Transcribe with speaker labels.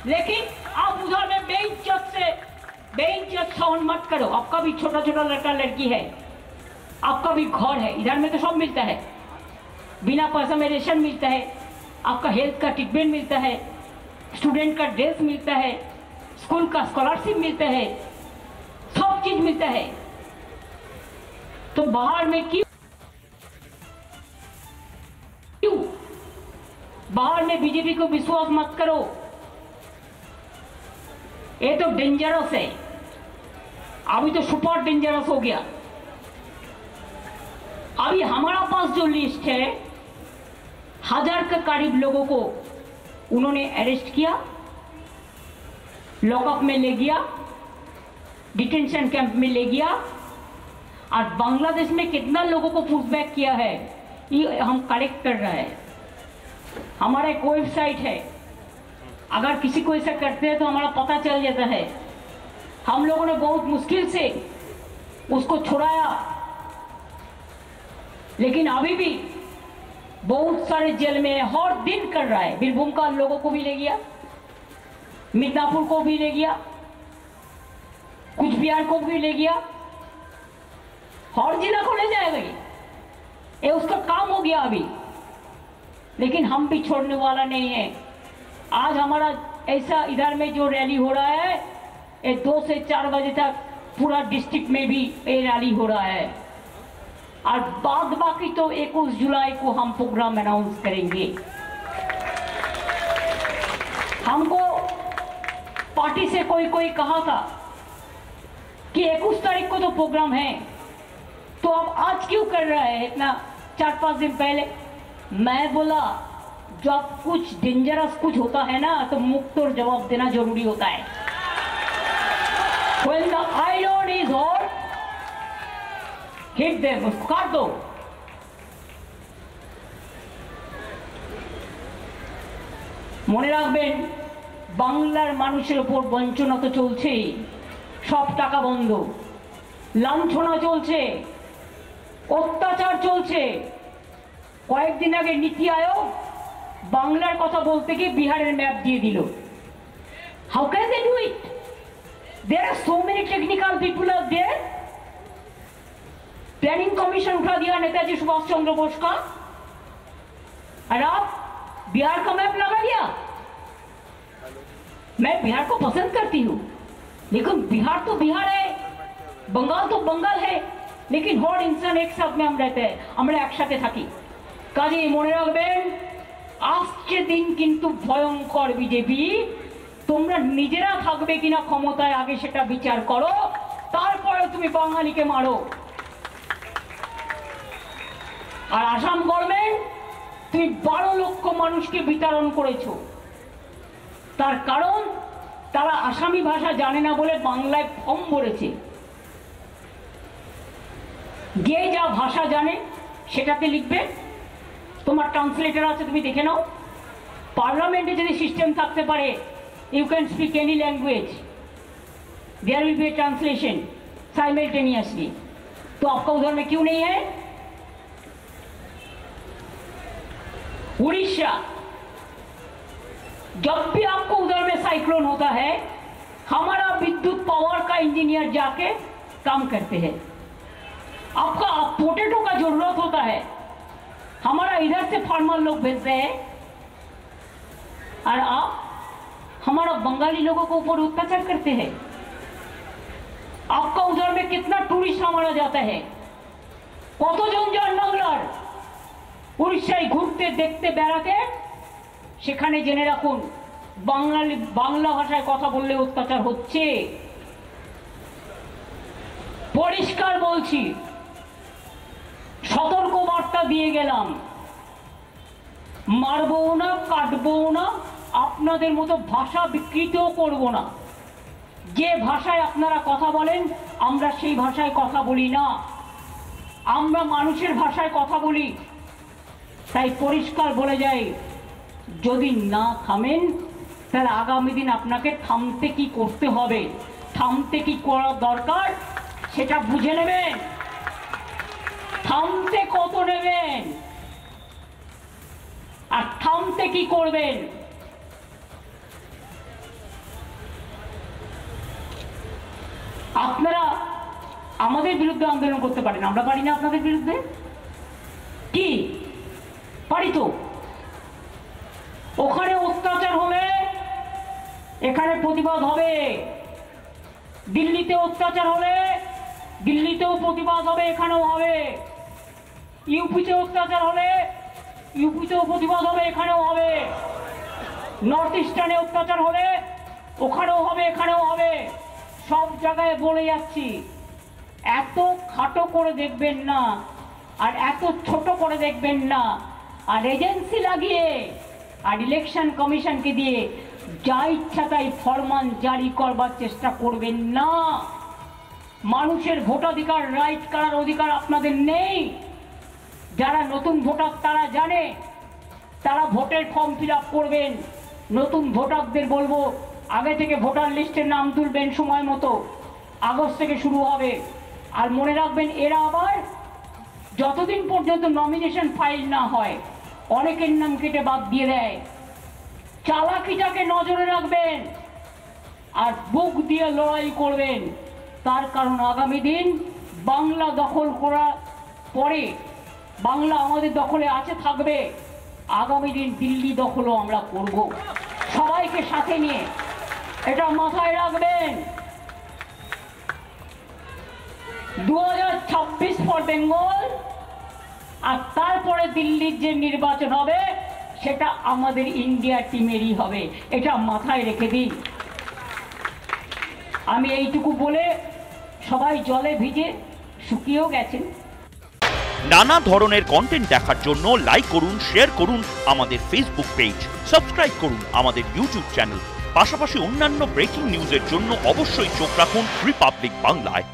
Speaker 1: लेकिन आप उधर में बेइज्जत सहन मत करो। आपका भी छोटा छोटा लड़का लड़की है, आपका भी घर है, इधर में तो सब मिलता है, बिना पैसा में रेशन मिलता है, आपका हेल्थ का ट्रीटमेंट मिलता है, स्टूडेंट का ड्रेस मिलता है, स्कूल का स्कॉलरशिप मिलता है, सब चीज मिलता है। तो बाहर में क्यों बाहर में बीजेपी को विश्वास मत करो, ये तो डेंजरस है, अभी तो सुपर डेंजरस हो गया। अभी हमारा पास जो लिस्ट है 1000 के करीब लोगों को उन्होंने अरेस्ट किया, लॉकअप में ले गया, डिटेंशन कैंप में ले गया, और बांग्लादेश में कितना लोगों को पुशबैक किया है ये हम कलेक्ट कर रहे हैं। हमारा एक वेबसाइट है, अगर किसी को ऐसा करते हैं तो हमारा पता चल जाता है। हम लोगों ने बहुत मुश्किल से उसको छुड़ाया, लेकिन अभी भी बहुत सारे जेल में हर दिन कर रहा है। बीरभूम का लोगों को भी ले गया, मिदनापुर को भी ले गया, कुछ बिहार को भी ले गया, हर जिला को ले जाएगा, ये उसका काम हो गया अभी। लेकिन हम भी छोड़ने वाला नहीं है। आज हमारा ऐसा इधर में जो रैली हो रहा है, ये 2 से 4 बजे तक पूरा डिस्ट्रिक्ट में भी ये रैली हो रहा है, और बाद बाकी तो 21 जुलाई को हम प्रोग्राम अनाउंस करेंगे। हमको पार्टी से कोई कहा था कि 21 तारीख को तो प्रोग्राम है, तो अब आज क्यों कर रहा है इतना 4-5 दिन पहले। मैं बोला जब कुछ डेंजरस कुछ होता है ना तो मुंह तोड़ जवाब देना जरूरी होता है। When the iron is hot, hit them, उसको काट दो। মনে রাখবেন বাংলার মানুষের উপর বঞ্চনা তো চলছেই, সব টাকা বন্ধ, লাঞ্ছনা চলছে, অত্যাচার চলছে। কয়েকদিন আগে নীতি আয়োগ বাংলার কথা বলতে গিয়ে বিহারের ম্যাপ দিয়ে দিল। How can they do it? There are so many technical people out there. Planning commission उठा दिया नेताजी सुभाष चंद्र बोस का, और आप बिहार का मैप लगा दिया। मैं बिहार को पसंद करती हूँ, लेकिन बिहार तो बिहार है, बंगाल तो बंगाल है, लेकिन हर इंसान एक साथ में हम रहते हैं, আমরা একসাথে থাকি। কাজেই মনে রাখবেন আসছে দিন কিন্তু ভয়ঙ্কর। বিজেপি তোমরা নিজেরা থাকবে কিনা ক্ষমতায় আগে সেটা বিচার করো, তারপরে তুমি বাঙালিকে মারো। আর আসাম গভর্নমেন্ট তুমি 12 লক্ষ মানুষকে বিতরণ করেছো, তার কারণ তারা আসামি ভাষা জানে না বলে বাংলায় ফর্ম ভরেছে। যে যা ভাষা জানে সেটাতে লিখবে, তোমার ট্রান্সলেটর আছে তুমি দেখে নাও। পার্লামেন্টে যদি সিস্টেম থাকতে পারে you can speak any language, there will be a translation simultaneously, तो आपका उधर में क्यों नहीं है? उड़ीसा, जब भी आपको उधर में साइक्लोन होता है हमारा विद्युत पावर का इंजीनियर जाके काम करते हैं। आपका पोटैटो का जरूरत होता है, हमारा इधर से फार्मर लोग भेजते हैं, और आप हमारा बंगाली लोगों को ऊपर अत्याचार करते हैं। आपका उधर में कितना टूरिस्ट हमारा जाता है, কতজন যান বাংলার উড়িষ্যায় ঘুরতে দেখতে বেড়াতে, সেখানে জেনে রাখুন বাংলা ভাষায় কথা বললে অত্যাচার হচ্ছে। পরিষ্কার বলছি, সতর্ক বার্তা দিয়ে গেলাম, মারবো না, কাটবো না, আপনাদের মতো ভাষা বিকৃতও করব না। যে ভাষায় আপনারা কথা বলেন আমরা সেই ভাষায় কথা বলি না, আমরা মানুষের ভাষায় কথা বলি। তাই পরিষ্কার বলে যাই, যদি না থামেন তাহলে আগামী দিন আপনাকে থামতে কি করতে হবে, থামতে কি করা দরকার সেটা বুঝে নেবেন, থামতে কত নেবেন আর থামতে কি করবেন আপনারা আমাদের বিরুদ্ধে আন্দোলন করতে পারেন, আমরা পারি না আপনাদের বিরুদ্ধে? কি পারি তো। ওখানে অত্যাচার হলে এখানে প্রতিবাদ হবে, দিল্লিতে অত্যাচার হলে দিল্লিতেও প্রতিবাদ হবে, এখানেও হবে। ইউপিতে অত্যাচার হলে ইউপিতেও প্রতিবাদ হবে, এখানেও হবে। নর্থ ইস্টার্নে অত্যাচার হলে ওখানেও হবে, এখানেও হবে। সব জায়গায় বলে যাচ্ছি, এত খাটো করে দেখবেন না, আর এত ছোট করে দেখবেন না, আর এজেন্সি লাগিয়ে আর ইলেকশন কমিশনকে দিয়ে যা ইচ্ছা তাই ফরমান জারি করবার চেষ্টা করবেন না। মানুষের ভোটাধিকার, রাইট করার অধিকার আপনাদের নেই। যারা নতুন ভোটার তারা জানে, তারা ভোটের ফর্ম ফিল আপ করবেন। নতুন ভোটারদের বলবো, আগে থেকে ভোটার লিস্টের নাম তুলবেন, সময় মতো আগস্ট থেকে শুরু হবে। আর মনে রাখবেন, এরা আবার যতদিন পর্যন্ত নমিনেশন ফাইল না হয় অনেকের নাম কেটে বাদ দিয়ে দেয়। চালাকিটাকে নজরে রাখবেন আর বুক দিয়ে লড়াই করবেন। তার কারণ আগামী দিন বাংলা দখল করার পরে, বাংলা আমাদের দখলে আছে, থাকবে। আগামী দিন দিল্লি দখলও আমরা করব, সবাইকে সাথে নিয়ে। এটা মাথায় রাখবেন। 2026 ফর বেঙ্গল, আর তারপরে দিল্লির যে নির্বাচন হবে সেটা আমাদের ইন্ডিয়া টিমেরই হবে, এটা মাথায় রেখে দিন। আমি এইটুকু বলে, সবাই জলে ভিজে শুকিয়েও গেছেন।
Speaker 2: নানা ধরনের কন্টেন্ট দেখার জন্য লাইক করুন, শেয়ার করুন আমাদের ফেসবুক পেজ, সাবস্ক্রাইব করুন আমাদের ইউটিউব চ্যানেল। পাশাপাশি অন্যান্য ব্রেকিং নিউজের জন্য অবশ্যই চোখ রাখুন রিপাবলিক বাংলায়।